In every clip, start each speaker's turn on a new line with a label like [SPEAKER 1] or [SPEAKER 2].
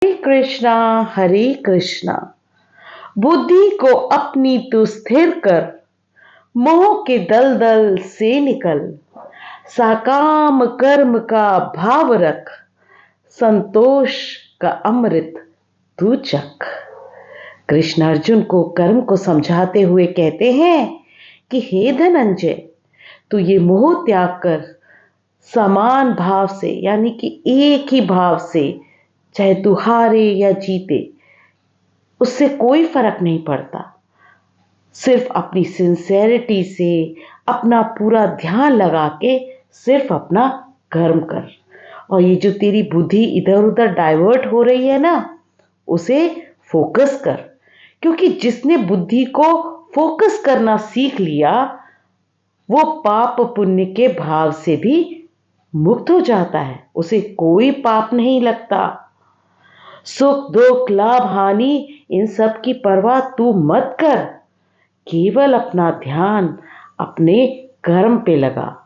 [SPEAKER 1] कृष्णा हरे कृष्णा। बुद्धि को अपनी तू स्थिर कर, मोह के दलदल से निकल। साकाम कर्म का भाव रख, संतोष का अमृत तू चख। कृष्ण अर्जुन को कर्म को समझाते हुए कहते हैं कि हे धनंजय, तू ये मोह त्याग कर समान भाव से, यानी कि एक ही भाव से, चाहे तू हारे या जीते उससे कोई फर्क नहीं पड़ता। सिर्फ अपनी सिंसेरिटी से अपना पूरा ध्यान लगा के सिर्फ अपना कर्म कर। और ये जो तेरी बुद्धि इधर उधर डाइवर्ट हो रही है ना, उसे फोकस कर। क्योंकि जिसने बुद्धि को फोकस करना सीख लिया वो पाप पुण्य के भाव से भी मुक्त हो जाता है, उसे कोई पाप नहीं लगता। सुख दुख लाभ हानि इन सब की परवाह तू मत कर, केवल अपना ध्यान अपने कर्म पे लगा।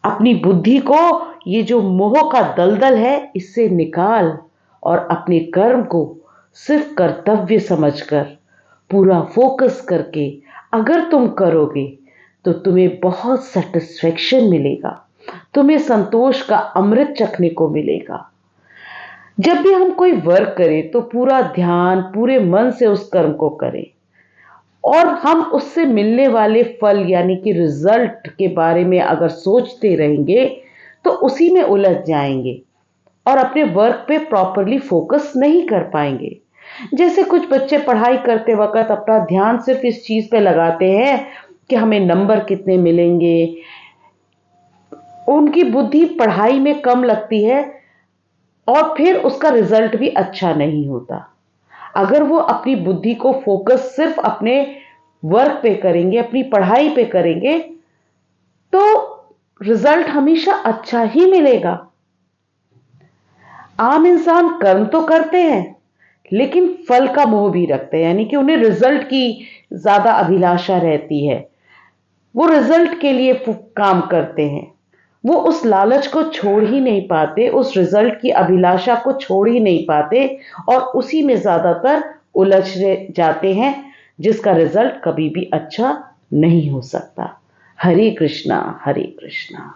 [SPEAKER 1] अपनी बुद्धि को ये जो मोह का दलदल है इससे निकाल और अपने कर्म को सिर्फ कर्तव्य समझकर पूरा फोकस करके अगर तुम करोगे तो तुम्हें बहुत सेटिस्फेक्शन मिलेगा, तुम्हें संतोष का अमृत चखने को मिलेगा। जब भी हम कोई वर्क करें तो पूरा ध्यान पूरे मन से उस कर्म को करें और हम उससे मिलने वाले फल यानी कि रिजल्ट के बारे में अगर सोचते रहेंगे तो उसी में उलझ जाएंगे और अपने वर्क पे प्रॉपरली फोकस नहीं कर पाएंगे। जैसे कुछ बच्चे पढ़ाई करते वक्त अपना ध्यान सिर्फ इस चीज पे लगाते हैं कि हमें नंबर कितने मिलेंगे, उनकी बुद्धि पढ़ाई में कम लगती है और फिर उसका रिजल्ट भी अच्छा नहीं होता। अगर वो अपनी बुद्धि को फोकस सिर्फ अपने वर्क पे करेंगे, अपनी पढ़ाई पे करेंगे, तो रिजल्ट हमेशा अच्छा ही मिलेगा। आम इंसान कर्म तो करते हैं लेकिन फल का मोह भी रखते हैं, यानी कि उन्हें रिजल्ट की ज्यादा अभिलाषा रहती है, वो रिजल्ट के लिए काम करते हैं, वो उस लालच को छोड़ ही नहीं पाते, उस रिजल्ट की अभिलाषा को छोड़ ही नहीं पाते और उसी में ज्यादातर उलझ जाते हैं जिसका रिजल्ट कभी भी अच्छा नहीं हो सकता। हरे कृष्णा हरे कृष्णा।